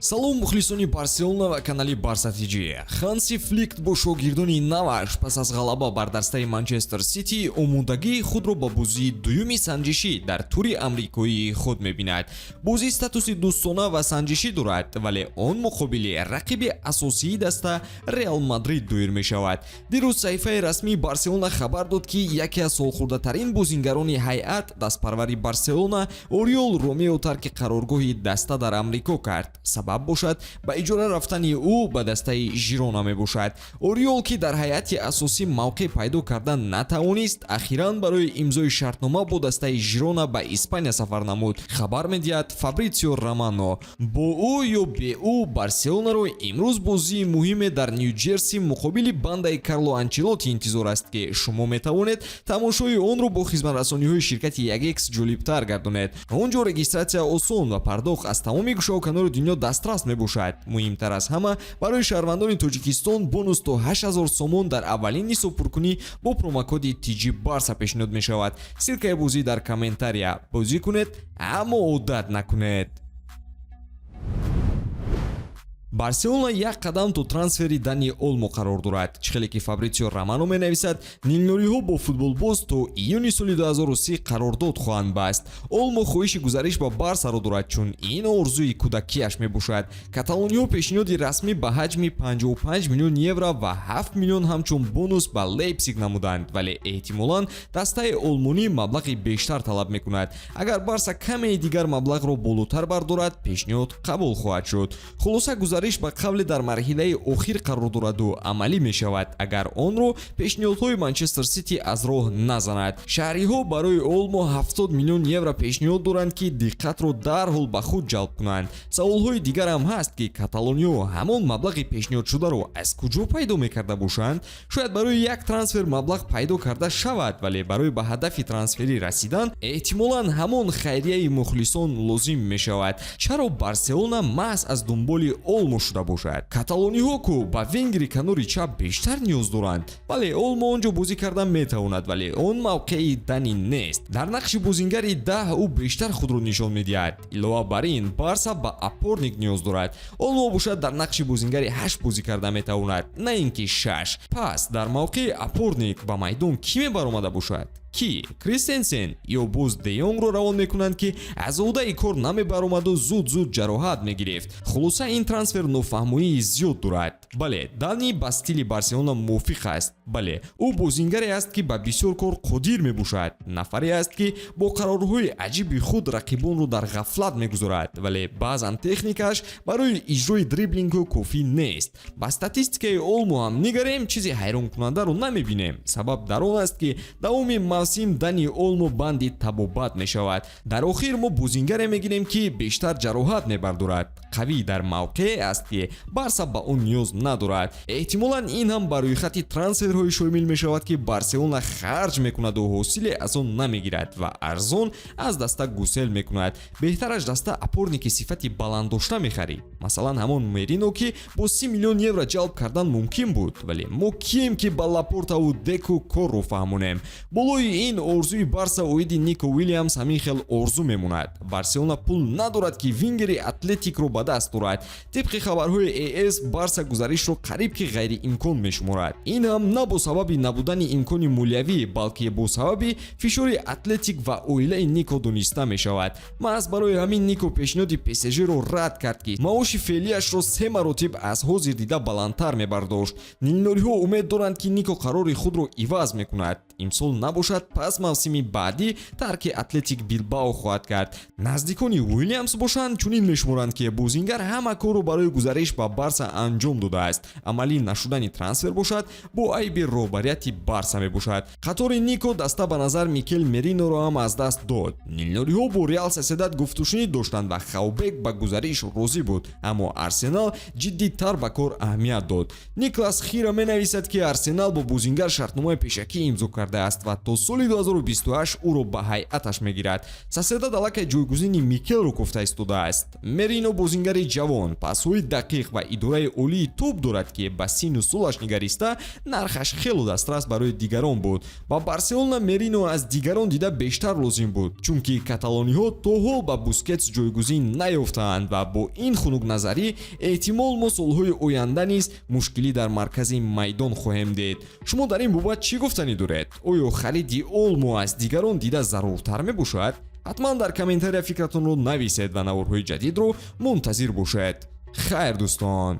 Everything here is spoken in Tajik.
салом мухлисони барселона ва канали барса TJ. Ханси Флик бо шогирдони наваш пас аз ғалаба бар дастаи манчестер сити омодагии худро ба бозии дуюми санҷишӣ дар тури амрикоии худ мебинад. Бозӣ статуси дӯстона ва санҷишӣ дорад, вале он муқобили рақиби асосии даста Реал Мадрид дуир мешавад. Дирӯз саҳифаи расмии барселона хабар дод ки яке аз солхӯрдатарин бозингарони ҳайат дастпарвари барселона Ориол Ромео тарки қароргоҳи даста дар амрико кард. Сабаб бошад ба иҷора рафтани ӯ ба дастаи Жирона мебошад. Ориол ки дар ҳайати асосӣ мавқеъ пайдо кардан натавонист, ахиран барои имзои шартнома бо дастаи Жирона ба Испания сафар намуд. Хабар медиҳад Фабрицио Романо. Бо ӯ ё бе ӯ Барселонаро имрӯз бозии муҳиме дар Нью-Ҷерси муқобили бандаи Карло Анчелоти интизор аст ки шумо метавонед тамошои онро бо хизматрасониҳои ширкати 1x ҷолибтар гардонед. Онҷо регистратсия осон ва пардохт аз тамоми гӯшаву канори дунё дастрас мебошад. Муҳимтар аз ҳама, барои шаҳрвандони Тоҷикистон бонус то 8000 сомон дар аввалин нисобпуркунӣ бо промокоди TJBARCA пешниҳод мешавад. Силкаи бозӣ дар комментария. Бозӣ кунед, аммо одат накунед. Барселона як қадам то трансфери Дани Олмо қарор дорад. Чихеле ки Фабрицио Романо менависад, нилнориҳо бо футболбоз то июни соли 2030 қарордод хоҳанд баст. Олмо хоҳиши гузариш ба Барсаро дорад, чун ин орзуи кӯдакиаш мебошад. Каталониҳо пешниҳоди расмӣ ба ҳаҷми 55 миллион евро ва 7 миллион ҳамчун бонус ба Лейпсиг намуданд, вале эҳтимолан дастаи олмонӣ маблағи бештар талаб мекунад. Агар Барса каме дигар маблағро болотар бардорад, пешниҳод қабул хоҳад шуд. Хулоса гузариш ба қавле дар марҳилаи охир қарор дораду амалӣ мешавад, агар онро пешниҳодҳои Манчестер Сити аз роҳ назанад. Шаҳриҳо барои Олмо 70 миллион евро пешниҳод доранд ки диққатро дарҳол ба худ ҷалб кунанд. Саволҳои дигар ҳам ҳаст ки каталониҳо ҳамон маблағи пешниҳодшударо аз куҷо пайдо мекарда бошанд. Шояд барои як трансфер маблағ пайдо карда шавад, вале барои ба ҳадафи трансферӣ расидан эҳтимолан ҳамон хайрияи мухлисон лозим мешавад. Чаро Барселона маҳз аз дунболи Олмо шуда бошад? Каталониҳо ку ба венгери канори чап бештар ниёз доранд. Бале Олмо онҷо бозӣ кардан метавонад, вале он мавқеи Дани нест. Дар нақши бозингари 10 ӯ бештар худро нишон медиҳад. Илова бар ин, Барса ба апорник ниёз дорад. Олмо бошад дар нақши бозингари 8 бозӣ карда метавонад, на ин ки 6. Пас дар мавқеи апорник ба майдон ки мебаромада бошад? Ки Кристенсен ё боз Де Йонгро равон мекунанд ки аз одаи кор намебаромаду зуд ҷароҳат мегирифт. Хулоса ин трансфер нофаҳмоии зиёд дорад. Бале, Дани ба стили Барселона мувофиқ аст. Бале, ӯ бозингаре аст ки ба бисёр кор қодир мебошад. Нафаре аст ки бо қарорҳои аҷиби худ рақибонро дар ғафлат мегузорад, вале баъзан техникаш барои иҷрои дриблингҳо кофӣ нест. Ба статистикаи Олмо ҳам нигарем, чизи ҳайронкунандаро намебинем. Сабаб дар он аст ки давоми мавсим Дани Олмо банди табобат мешавад. Дар охир мо бозингаре мегирем ки бештар ҷароҳат мебардорад. Қавӣ дар мавқеъ аст ки Барса ба он ниёз надорад. Эҳтимолан ин ҳам ба рӯйхати трансферҳои шомил мешавад ки Барселона харҷ мекунаду ҳосиле аз он намегирад ва арзон аз даста гусел мекунад. Беҳтараш даста апорники сифати баланддошта мехарид. Масалан ҳамон Мерино ки бо 30 миллион евро ҷалб кардан мумкин буд, вале мо кием ки ба Лапортаву Деку корро фаҳмонем. Болои ин орзуи Барса оиди Нико Уильямс ҳамин хел орзу мемонад. Барселона пул надорад ки вингери Атлетикро ба даст дорад. Тибқи хабарҳои AS, Барса гузаришро қариб ки ғайриимкон мешуморад. Ин ҳам на бо сабаби набудани имкони молиявӣ, балки бо сабаби фишори Атлетик ва оилаи Нико дониста мешавад. Маҳз барои ҳамин Нико пешниҳоди ПСЖ-ро рад кард ки маоши феълияшро 3 маротиб аз ҳозир дида баландтар мебардошт. Нилнориҳо умед доранд ки Нико қарори худро иваз мекунад. Имсол набошад, пас мавсими баъдӣ тарки Атлетик Билбао хоҳад кард. Наздикони Уильямс бошанд, чунин мешуморанд ки бозингар ҳама корро барои гузариш ба Барса анҷом додааст. Амалӣ нашудани трансфер бошад, бо айби роҳбарияти Барса мебошад. қатори Нико даста ба назар Микел Мериноро ҳам аз даст дод. Нилнориҳо бо Реал Сосиедад гуфтушунид доштанд ва Хаубек ба гузариш розӣ буд, аммо Арсенал ҷиддитар ба кор аҳамият дод. Никлас Хира менависад ки Арсенал бо бозингар шартномаи пешакӣ имзо кардааст ва то соли 2028 ӯро ба ҳайаташ мегирад. Соседад аллакай ҷойгузини Микелро гуфта истодааст. Мерино бозингари ҷавон, пасҳои дақиқ ва идораи олии топ дорад ки ба сину солаш нигариста нархаш хело дастрас барои дигарон буд. Ба Барселона Мерино аз дигарон дида бештар лозим буд, чунки каталониҳо то ҳол ба Бускетс ҷойгузин наёфтаанд ва бо ин хунукназарӣ эҳтимол мо солҳои оянда низ мушкилӣ дар маркази майдон хоҳем дид. Шумо дар ин бобат чӣ гуфтанӣ доред? Оё хариди Олмо аз дигарон дида заруртар мебошад? ҳатман дар комментария фикратонро нависед ва наворҳои ҷадидро мунтазир бошед. Хайр дӯстон.